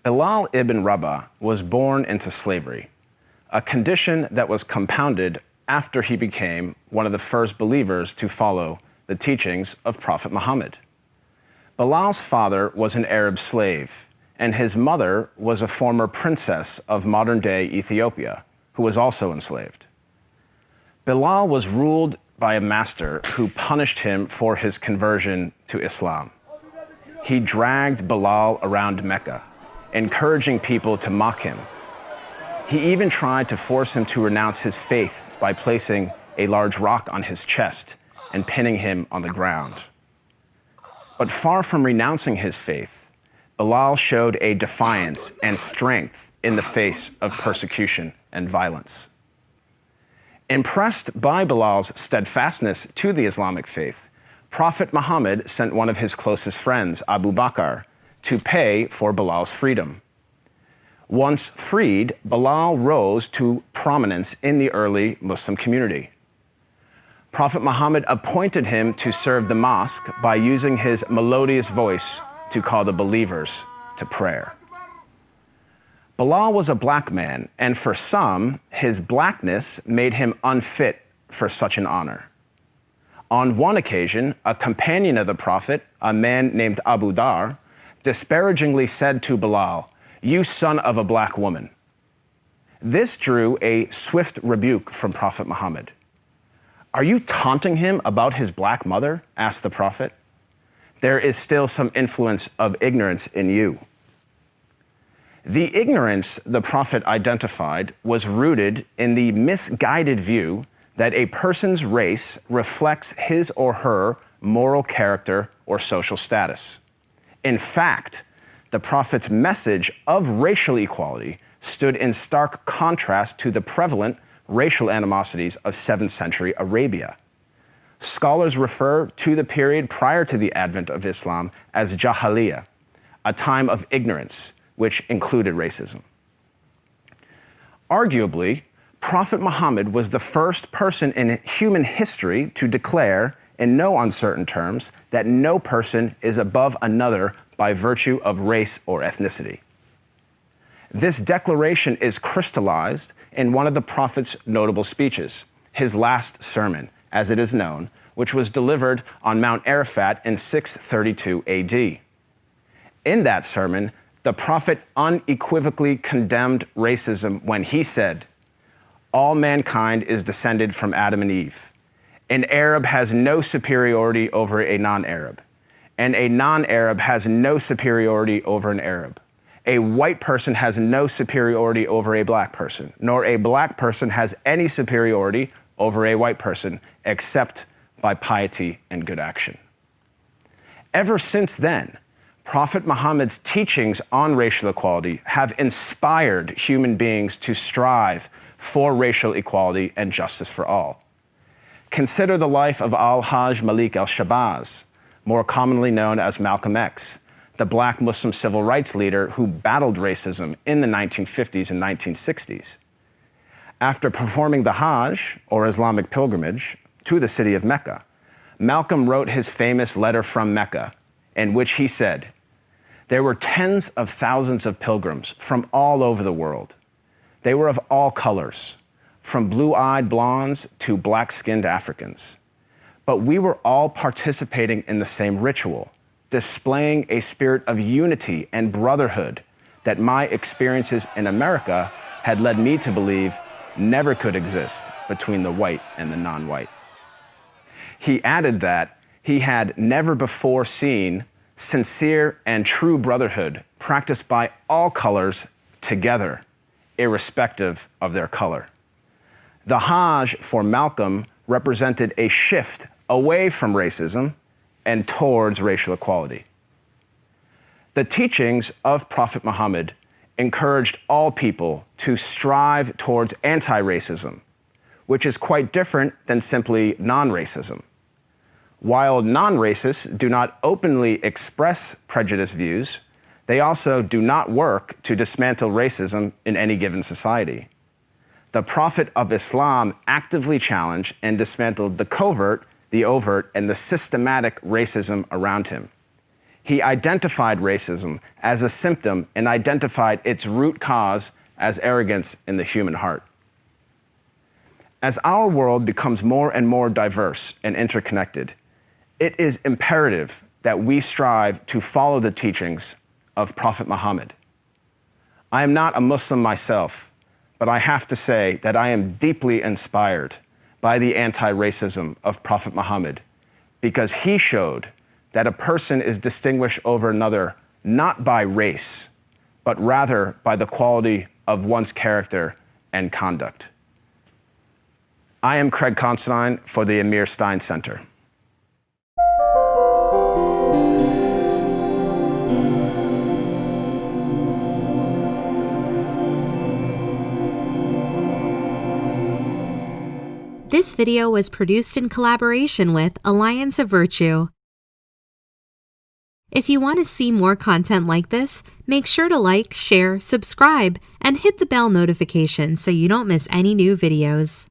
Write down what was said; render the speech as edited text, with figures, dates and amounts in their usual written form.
Bilal ibn Rabah was born into slavery, a condition that was compounded after he became one of the first believers to follow the teachings of Prophet Muhammad. Bilal's father was an Arab slave, and his mother was a former princess of modern-day Ethiopia, who was also enslaved. Bilal was ruled by a master who punished him for his conversion to Islam. He dragged Bilal around Mecca, encouraging people to mock him. He even tried to force him to renounce his faith by placing a large rock on his chest and pinning him on the ground. But far from renouncing his faith, Bilal showed a defiance and strength in the face of persecution and violence. Impressed by Bilal's steadfastness to the Islamic faith, Prophet Muhammad sent one of his closest friends, Abu Bakr, to pay for Bilal's freedom. Once freed, Bilal rose to prominence in the early Muslim community. Prophet Muhammad appointed him to serve the mosque by using his melodious voice to call the believers to prayer. Bilal was a black man, and for some, his blackness made him unfit for such an honor. On one occasion, a companion of the Prophet, a man named Abu Dar, disparagingly said to Bilal, "You son of a black woman." This drew a swift rebuke from Prophet Muhammad. "Are you taunting him about his black mother?" asked the Prophet. "There is still some influence of ignorance in you." The ignorance the Prophet identified was rooted in the misguided view that a person's race reflects his or her moral character or social status. In fact, the Prophet's message of racial equality stood in stark contrast to the prevalent racial animosities of 7th century Arabia. Scholars refer to the period prior to the advent of Islam as Jahiliyyah, a time of ignorance, which included racism. Arguably, Prophet Muhammad was the first person in human history to declare, in no uncertain terms, that no person is above another by virtue of race or ethnicity. This declaration is crystallized in one of the Prophet's notable speeches, his last sermon, as it is known, which was delivered on Mount Arafat in 632 AD. In that sermon, the Prophet unequivocally condemned racism when he said, "All mankind is descended from Adam and Eve. An Arab has no superiority over a non-Arab, and a non-Arab has no superiority over an Arab. A white person has no superiority over a black person, nor a black person has any superiority over a white person, except by piety and good action." Ever since then, Prophet Muhammad's teachings on racial equality have inspired human beings to strive for racial equality and justice for all. Consider the life of Al-Hajj Malik al-Shabazz, more commonly known as Malcolm X, the black Muslim civil rights leader who battled racism in the 1950s and 1960s. After performing the Hajj, or Islamic pilgrimage, to the city of Mecca, Malcolm wrote his famous letter from Mecca, in which he said, "There were tens of thousands of pilgrims from all over the world. They were of all colors, from blue-eyed blondes to black-skinned Africans. But we were all participating in the same ritual, displaying a spirit of unity and brotherhood that my experiences in America had led me to believe never could exist between the white and the non-white." He added that he had never before seen sincere and true brotherhood practiced by all colors together, irrespective of their color. The Hajj for Malcolm represented a shift away from racism and towards racial equality. The teachings of Prophet Muhammad encouraged all people to strive towards anti-racism, which is quite different than simply non-racism. While non-racists do not openly express prejudiced views, they also do not work to dismantle racism in any given society. The Prophet of Islam actively challenged and dismantled the covert, the overt, and the systematic racism around him. He identified racism as a symptom and identified its root cause as arrogance in the human heart. As our world becomes more and more diverse and interconnected, it is imperative that we strive to follow the teachings of Prophet Muhammad. I am not a Muslim myself, but I have to say that I am deeply inspired by the anti-racism of Prophet Muhammad, because he showed that a person is distinguished over another not by race, but rather by the quality of one's character and conduct. I am Craig Considine for the Amir Stein Center. This video was produced in collaboration with Alliance of Virtue. If you want to see more content like this, make sure to like, share, subscribe, and hit the bell notification so you don't miss any new videos.